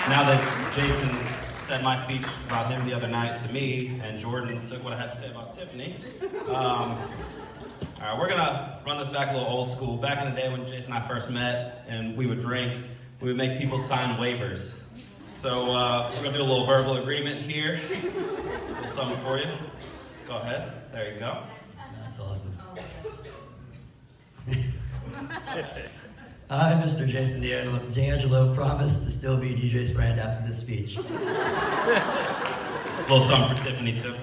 Now that Jason said my speech about him the other night to me, and Jordan took what I had to say about Tiffany, all right, we're gonna run this back a little old school. Back in the day when Jason and I first met and we would drink, we would make people sign waivers. So we're gonna do a little verbal agreement here. A little something for you. Go ahead, there you go. That's awesome. I, Mr. Jason D'Angelo, promise to still be DJ's friend after this speech. A little something for Tiffany, too.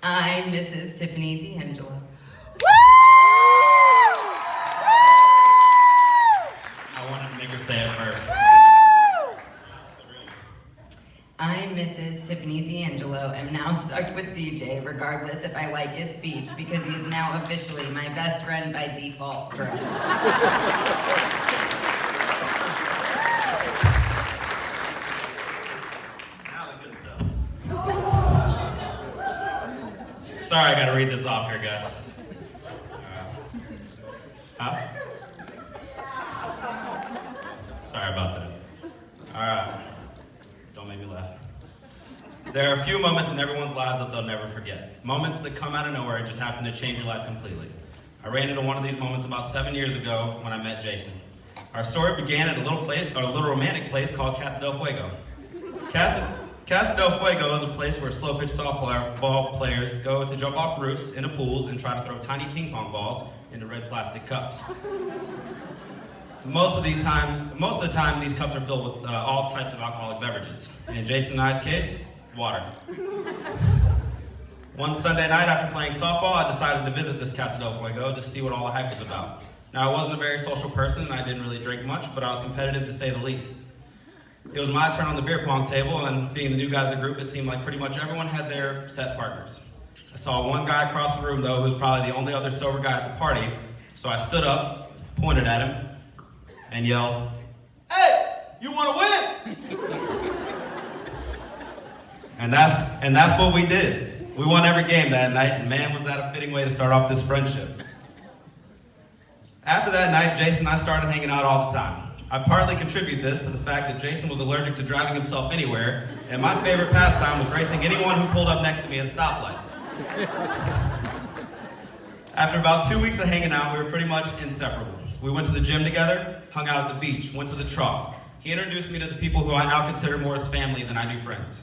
I, Mrs. Tiffany D'Angelo. I wanted to make her say it first. I, Mrs. Tiffany D'Angelo, am now stuck with DJ, regardless if I like his speech, because he is now officially my best friend by default forever. Now the good stuff. Sorry, I gotta read this off here, guys. Huh? Sorry about that. Alright. Don't make me laugh. There are a few moments in everyone's lives that they'll never forget. Moments that come out of nowhere and just happen to change your life completely. I ran into one of these moments about 7 years ago when I met Jason. Our story began at a little romantic place called Casa del Fuego. Casa del Fuego is a place where slow-pitch softball players go to jump off roofs into pools and try to throw tiny ping pong balls into red plastic cups. Most of the time, these cups are filled with all types of alcoholic beverages. In Jason and I's case, water. One Sunday night after playing softball, I decided to visit this Casa del Fuego to see what all the hype was about. Now, I wasn't a very social person and I didn't really drink much, but I was competitive to say the least. It was my turn on the beer pong table, and being the new guy of the group, it seemed like pretty much everyone had their set partners. I saw one guy across the room, though, who was probably the only other sober guy at the party, so I stood up, pointed at him, and yelled, "Hey, you want to win?" And that's what we did. We won every game that night, and man, was that a fitting way to start off this friendship. After that night, Jason and I started hanging out all the time. I partly contribute this to the fact that Jason was allergic to driving himself anywhere, and my favorite pastime was racing anyone who pulled up next to me at a stoplight. After about 2 weeks of hanging out, we were pretty much inseparable. We went to the gym together, hung out at the beach, went to the trough. He introduced me to the people who I now consider more as family than I do friends.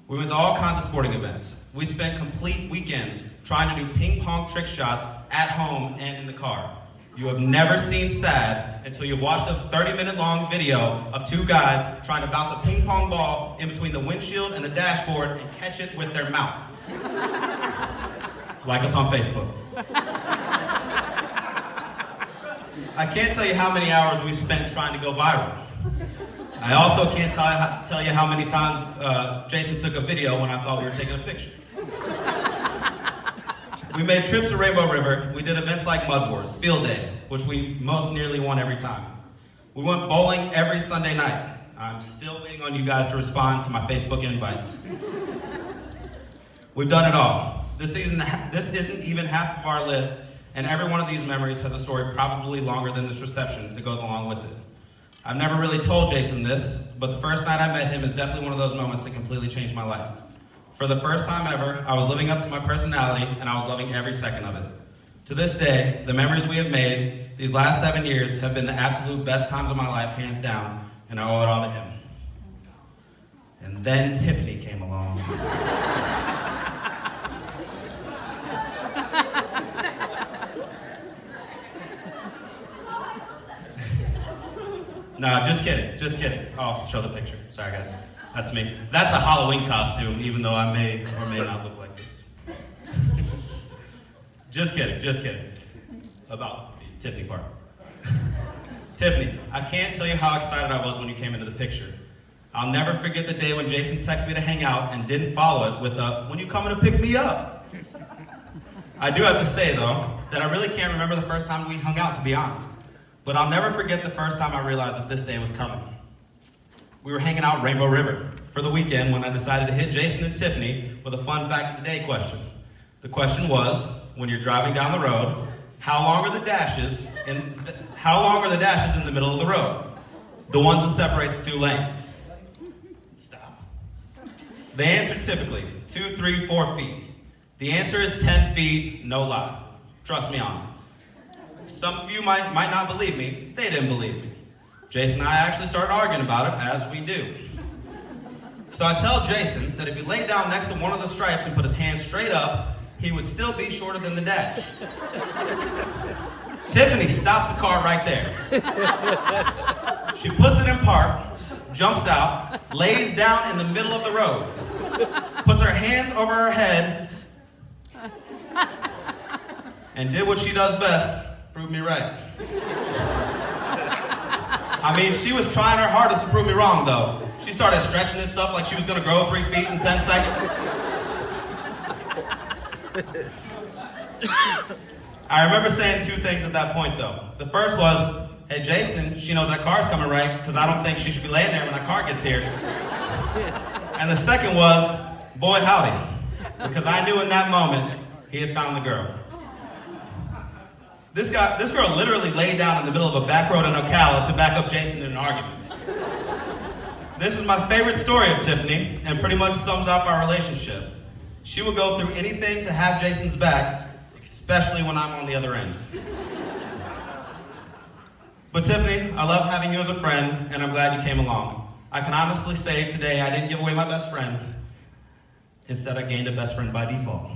We went to all kinds of sporting events. We spent complete weekends trying to do ping pong trick shots at home and in the car. You have never seen sad until you've watched a 30-minute long video of two guys trying to bounce a ping pong ball in between the windshield and the dashboard and catch it with their mouth. Like us on Facebook. I can't tell you how many hours we spent trying to go viral. I also can't tell you how many times Jason took a video when I thought we were taking a picture. We made trips to Rainbow River. We did events like Mud Wars, Field Day, which we most nearly won every time. We went bowling every Sunday night. I'm still waiting on you guys to respond to my Facebook invites. We've done it all. This isn't even half of our list, and every one of these memories has a story probably longer than this reception that goes along with it. I've never really told Jason this, but the first night I met him is definitely one of those moments that completely changed my life. For the first time ever, I was living up to my personality, and I was loving every second of it. To this day, the memories we have made these last 7 years have been the absolute best times of my life, hands down, and I owe it all to him. And then Tiffany came along. No, just kidding. I'll show the picture. Sorry, guys. That's me. That's a Halloween costume, even though I may or may not look like this. Just kidding. About the Tiffany part. Tiffany, I can't tell you how excited I was when you came into the picture. I'll never forget the day when Jason texted me to hang out and didn't follow it with a, "When you coming to pick me up?" I do have to say, though, that I really can't remember the first time we hung out, to be honest. But I'll never forget the first time I realized that this day was coming. We were hanging out at Rainbow River for the weekend when I decided to hit Jason and Tiffany with a fun fact of the day question. The question was, when you're driving down the road how long are the dashes in the middle of the road? The ones that separate the two lanes. Stop. They answer typically 2, 3, 4 feet. The answer is 10 feet, no lie. Trust me on it. Some of you might not believe me. They didn't believe me. Jason and I actually started arguing about it, as we do. So I tell Jason that if he laid down next to one of the stripes and put his hands straight up, he would still be shorter than the dash. Tiffany stops the car right there. She puts it in park, jumps out, lays down in the middle of the road, puts her hands over her head, and did what she does best, prove me right. I mean, she was trying her hardest to prove me wrong, though. She started stretching and stuff like she was gonna grow 3 feet in 10 seconds. I remember saying 2 things at that point, though. The first was, hey, Jason, she knows that car's coming, right? Because I don't think she should be laying there when that car gets here. And the second was, boy, howdy. Because I knew in that moment, he had found the girl. This girl literally laid down in the middle of a back road in Ocala to back up Jason in an argument. This is my favorite story of Tiffany, and pretty much sums up our relationship. She will go through anything to have Jason's back, especially when I'm on the other end. But Tiffany, I love having you as a friend, and I'm glad you came along. I can honestly say today I didn't give away my best friend. Instead, I gained a best friend by default.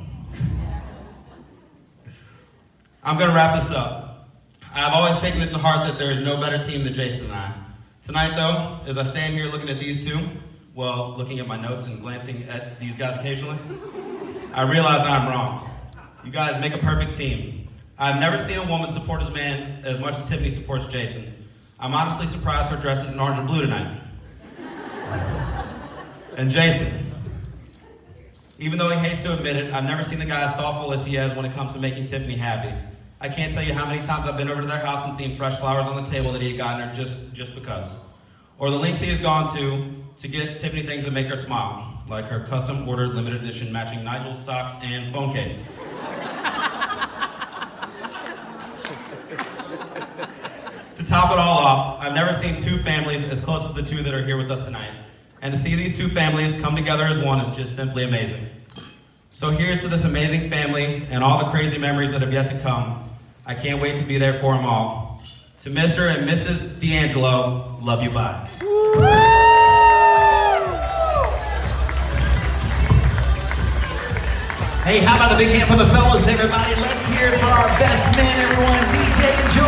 I'm gonna wrap this up. I've always taken it to heart that there is no better team than Jason and I. Tonight, though, as I stand here looking at these two, well, looking at my notes and glancing at these guys occasionally, I realize I'm wrong. You guys make a perfect team. I've never seen a woman support his man as much as Tiffany supports Jason. I'm honestly surprised her dress is in orange and blue tonight. And Jason, even though he hates to admit it, I've never seen a guy as thoughtful as he is when it comes to making Tiffany happy. I can't tell you how many times I've been over to their house and seen fresh flowers on the table that he had gotten her just because. Or the lengths he has gone to get Tiffany things that make her smile, like her custom ordered limited edition matching Nigel's socks and phone case. To top it all off, I've never seen 2 families as close as the 2 that are here with us tonight. And to see these 2 families come together as one is just simply amazing. So here's to this amazing family and all the crazy memories that have yet to come. I can't wait to be there for them all. To Mr. and Mrs. D'Angelo, love you, bye. Hey, how about a big hand for the fellas, everybody? Let's hear it for our best man, everyone, DJ and Joe.